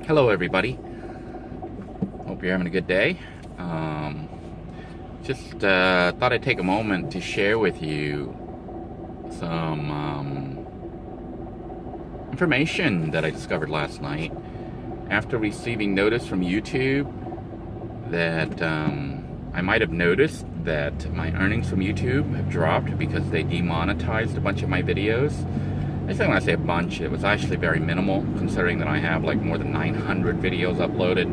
Hello everybody, hope you're having a good day. Just thought I'd take a moment to share with you some information that I discovered last night after receiving notice from YouTube that I might have noticed that my earnings from YouTube have dropped because they demonetized a bunch of my videos. I think when I say a bunch, it was actually very minimal, considering that I have like more than 900 videos uploaded.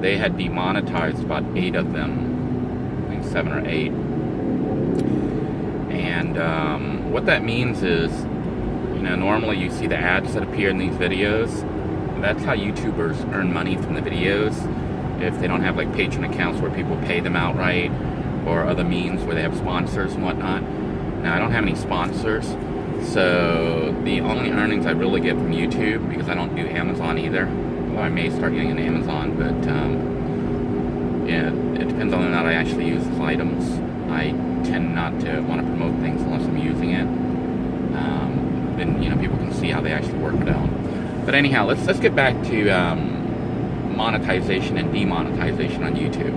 They had demonetized about 8 of them, I think 7 or 8. And what that means is, you know, normally you see the ads that appear in these videos. That's how YouTubers earn money from the videos. If they don't have like Patreon accounts where people pay them outright, or other means where they have sponsors and whatnot. Now, I don't have any sponsors. So the only earnings I really get from YouTube, because I don't do Amazon either, well, I may start getting an Amazon, but yeah, it depends on whether or not I actually use those items. I tend not to want to promote things unless I'm using it. Then, you know, people can see how they actually work it out. But anyhow, let's get back to monetization and demonetization on YouTube.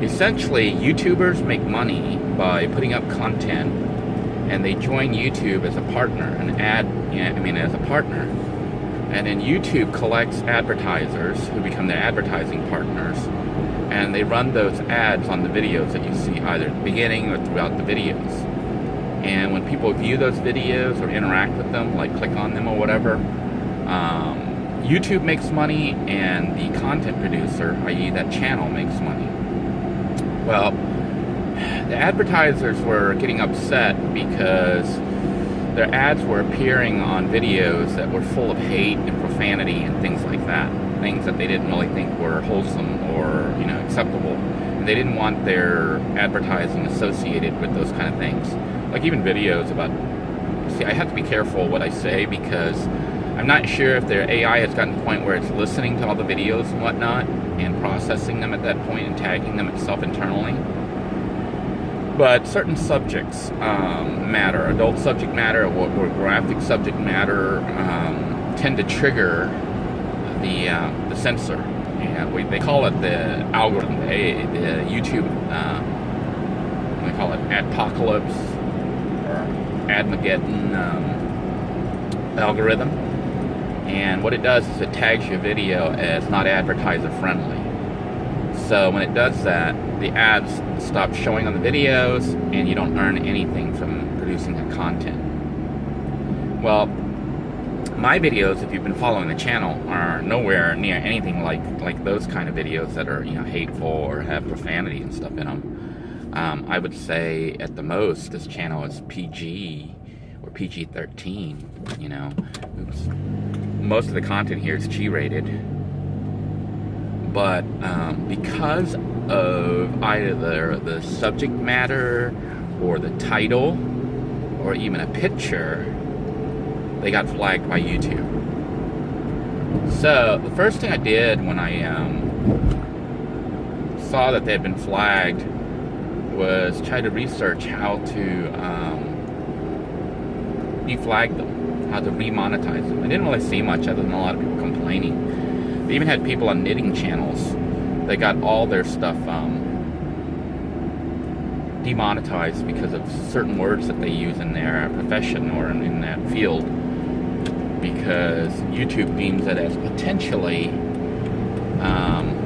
Essentially, YouTubers make money by putting up content, and they join YouTube as a partner, as a partner. And then YouTube collects advertisers who become their advertising partners, and they run those ads on the videos that you see either at the beginning or throughout the videos. And when people view those videos or interact with them, like click on them or whatever, YouTube makes money, and the content producer, i.e. that channel, makes money. Well, the advertisers were getting upset because their ads were appearing on videos that were full of hate and profanity and things like that. Things that they didn't really think were wholesome or, you know, acceptable. And they didn't want their advertising associated with those kind of things. Like even videos about... See, I have to be careful what I say, because I'm not sure if their AI has gotten to the point where it's listening to all the videos and whatnot and processing them at that point and tagging them itself internally. But certain subjects matter. Adult subject matter or graphic subject matter tend to trigger the censor. And they call it the algorithm, the YouTube, they call it Adpocalypse or Admageddon algorithm. And what it does is it tags your video as not advertiser friendly. So when it does that, the ads stop showing on the videos, and you don't earn anything from producing the content. Well, my videos, if you've been following the channel, are nowhere near anything like those kind of videos that are, you know, hateful or have profanity and stuff in them. I would say at the most this channel is PG or PG-13. You know, most of the content here is G-rated. But because of either the subject matter or the title or even a picture, they got flagged by YouTube. So the first thing I did when I saw that they had been flagged was try to research how to deflag them, how to re-monetize them. I didn't really see much other than a lot of people complaining. They even had people on knitting channels. They got all their stuff demonetized because of certain words that they use in their profession or in that field, because YouTube deems it as potentially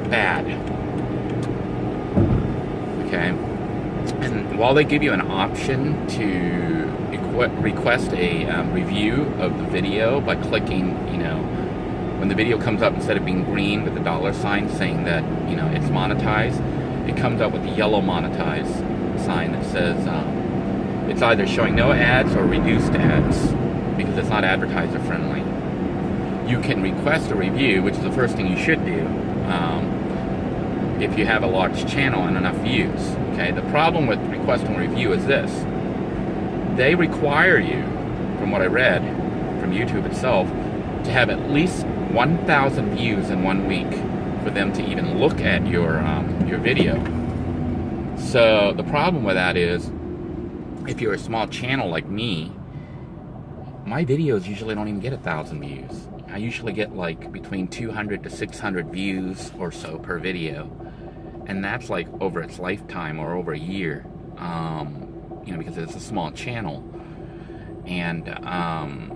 bad. Okay? And while they give you an option to request a review of the video by clicking, you know, when the video comes up, instead of being green with the $ saying that, you know, it's monetized, it comes up with the yellow monetize sign that says it's either showing no ads or reduced ads because it's not advertiser friendly. You can request a review, which is the first thing you should do if you have a large channel and enough views. Okay, the problem with requesting a review is this: they require you, from what I read from YouTube itself, to have at least 1,000 views in 1 week for them to even look at your video. So the problem with that is, if you're a small channel like me, my videos usually don't even get 1,000 views. I usually get like between 200 to 600 views or so per video, and that's like over its lifetime or over a year, you know, because it's a small channel, and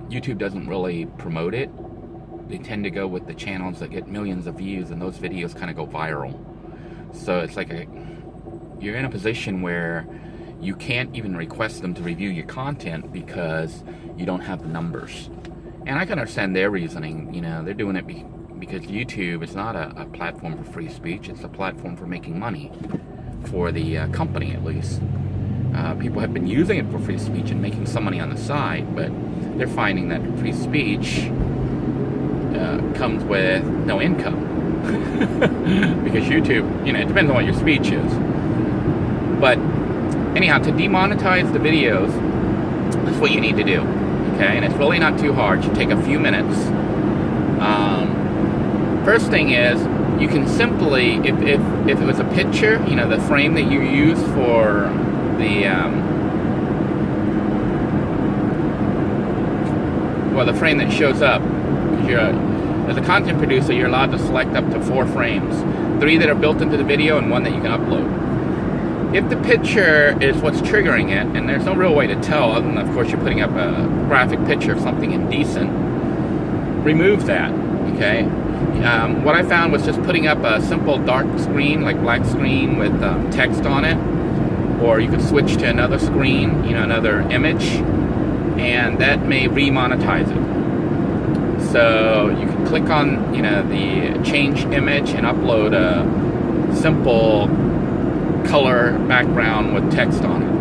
YouTube doesn't really promote it. They tend to go with the channels that get millions of views, and those videos kind of go viral. So it's like you're in a position where you can't even request them to review your content because you don't have the numbers. And I can understand their reasoning. You know, they're doing it because YouTube is not a platform for free speech. It's a platform for making money, for the company at least. People have been using it for free speech and making some money on the side, but they're finding that free speech comes with no income. Because YouTube, you know, it depends on what your speech is. But anyhow, to demonetize the videos, that's what you need to do. Okay, and it's really not too hard. It should take a few minutes. First thing is, you can simply, if it was a picture, you know, the frame that you use for the the frame that shows up, as a content producer, you're allowed to select up to 4 frames, 3 that are built into the video and 1 that you can upload. If the picture is what's triggering it, and there's no real way to tell, other than, of course, you're putting up a graphic picture of something indecent, remove that, okay? What I found was just putting up a simple dark screen, like black screen with text on it, or you could switch to another screen, you know, another image, and that may re-monetize it. So you can click on, you know, the change image and upload a simple color background with text on it.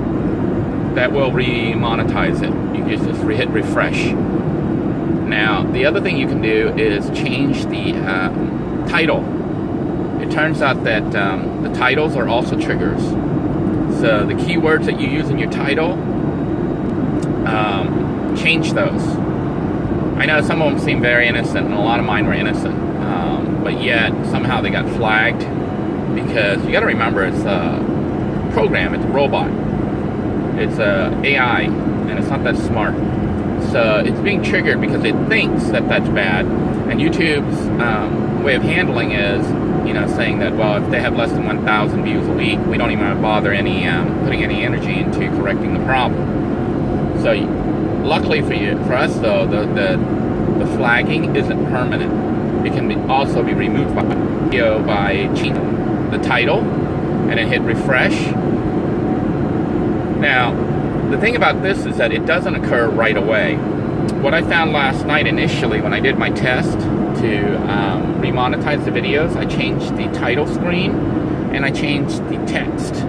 That will re-monetize it. You can just hit refresh. Now, the other thing you can do is change the title. It turns out that the titles are also triggers. So the keywords that you use in your title, change those. I know some of them seem very innocent, and a lot of mine were innocent, but yet somehow they got flagged, because you got to remember, it's a program, it's a robot, it's a AI, and it's not that smart. So it's being triggered because it thinks that that's bad, and YouTube's way of handling is, you know, saying that, well, if they have less than 1,000 views a week, we don't even bother putting any energy into correcting the problem. So luckily for us though, the flagging isn't permanent. It can also be removed by changing the title and then hit refresh. Now, the thing about this is that it doesn't occur right away. What I found last night initially when I did my test to re-monetize the videos, I changed the title screen and I changed the text.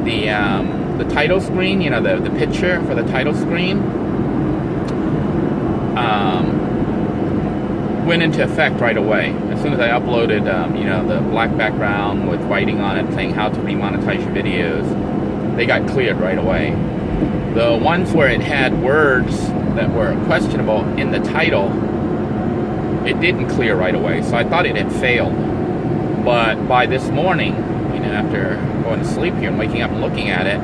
The title screen, you know, the picture for the title screen, went into effect right away. As soon as I uploaded, you know, the black background with writing on it saying how to re-monetize your videos, they got cleared right away. The ones where it had words that were questionable in the title, it didn't clear right away, so I thought it had failed. But by this morning, you know, after going to sleep here and waking up and looking at it,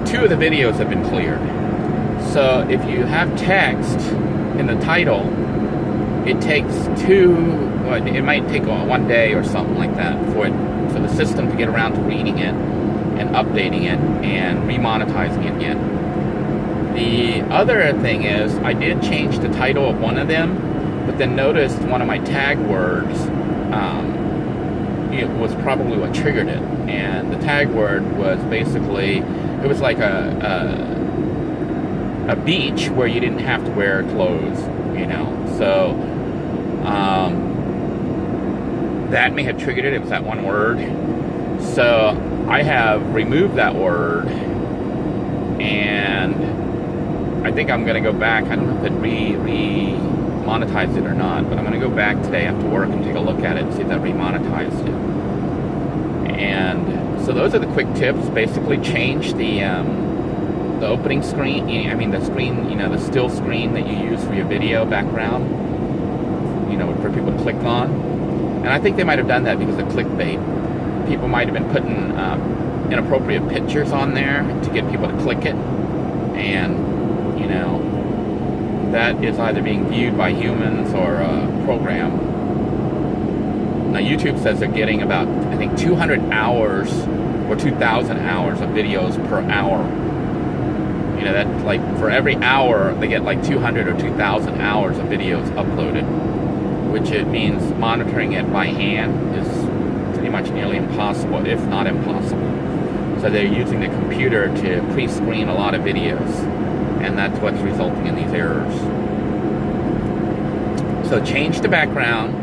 2 of the videos have been cleared. So if you have text in the title, it takes it might take 1 day or something like that for the system to get around to reading it and updating it and re-monetizing it again. The other thing is, I did change the title of one of them, but then noticed one of my tag words, it was probably what triggered it. And the tag word was basically, it was like a beach where you didn't have to wear clothes, you know. So that may have triggered it. It was that one word. So I have removed that word, and I think I'm going to go back. I don't know if it re-monetized it or not, but I'm going to go back today after work and take a look at it and see if that re-monetized it. And so those are the quick tips. Basically change the opening screen, I mean the screen, you know, the still screen that you use for your video background, you know, for people to click on. And I think they might have done that because of clickbait. People might have been putting inappropriate pictures on there to get people to click it, and, you know, that is either being viewed by humans or a program. Now YouTube says they're getting about, I think, 200 hours or 2,000 hours of videos per hour. You know, that's like for every hour they get like 200 or 2,000 hours of videos uploaded, which it means monitoring it by hand is pretty much nearly impossible, if not impossible. So they're using the computer to pre-screen a lot of videos, and that's what's resulting in these errors. So change the background,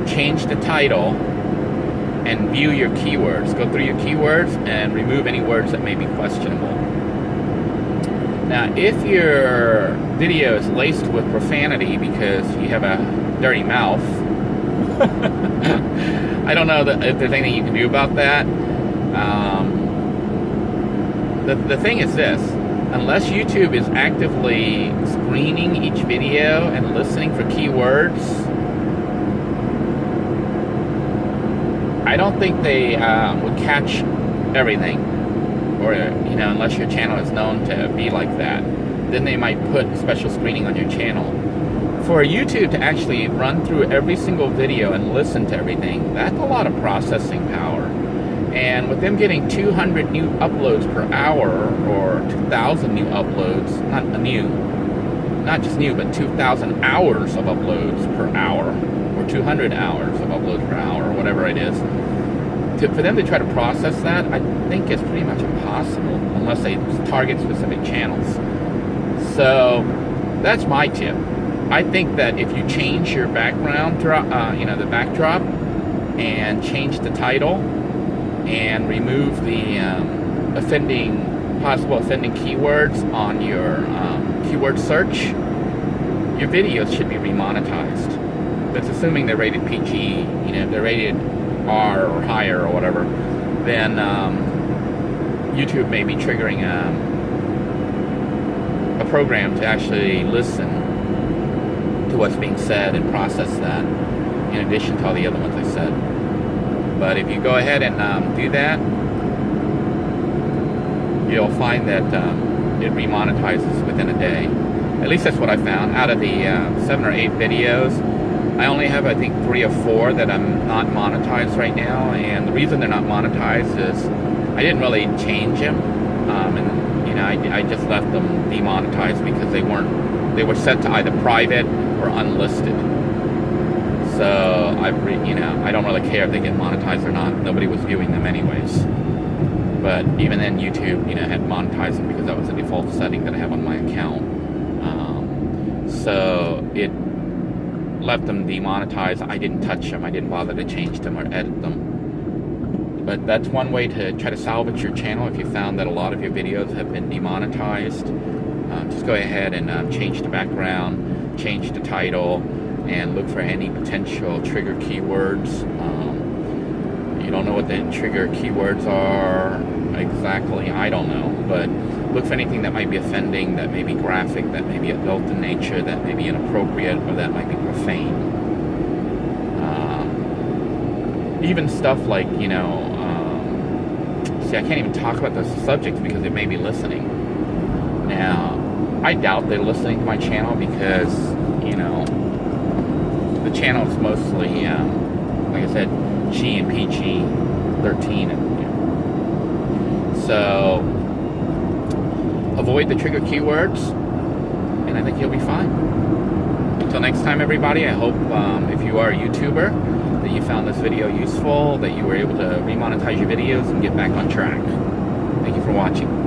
change the title, and view your keywords. Go through your keywords and remove any words that may be questionable. Now, if your video is laced with profanity because you have a dirty mouth, I don't know if there's anything you can do about that. The thing is this: unless YouTube is actively screening each video and listening for keywords, I don't think they would catch everything. Or, you know, unless your channel is known to be like that, then they might put special screening on your channel. For YouTube to actually run through every single video and listen to everything, that's a lot of processing power. And with them getting 200 new uploads per hour, or 2,000 new uploads, not just new, but 2,000 hours of uploads per hour, or 200 hours of uploads per hour, or whatever it is, for them to try to process that, I think it's pretty much impossible unless they target specific channels. So that's my tip. I think that if you change your background, the backdrop, and change the title, and remove the possible offending keywords on your keyword search, your videos should be remonetized. That's assuming they're rated PG. You know, if they're rated R or higher or whatever, then YouTube may be triggering a program to actually listen to what's being said and process that, in addition to all the other ones I said. But if you go ahead and do that, you'll find that it remonetizes within a day. At least that's what I found. Out of the 7 or 8 videos, I only have, I think, 3 or 4 that I'm not monetized right now, and the reason they're not monetized is I didn't really change them, and you know, I just left them demonetized because they were set to either private or unlisted. So I don't really care if they get monetized or not. Nobody was viewing them anyways. But even then, YouTube, had monetized them because that was the default setting that I have on my account. So it left them demonetized. I didn't touch them. I didn't bother to change them or edit them. But that's one way to try to salvage your channel. If you found that a lot of your videos have been demonetized, just go ahead and change the background, change the title, and look for any potential trigger keywords. You don't know what the trigger keywords are exactly. I don't know. But look for anything that might be offending, that may be graphic, that may be adult in nature, that may be inappropriate, or that might be profane. Even stuff like, see, I can't even talk about those subjects because they may be listening. Now, I doubt they're listening to my channel because, the channel is mostly, like I said, G and PG-13. So, avoid the trigger keywords, and I think you'll be fine. Until next time, everybody, I hope if you are a YouTuber, that you found this video useful, that you were able to remonetize your videos and get back on track. Thank you for watching.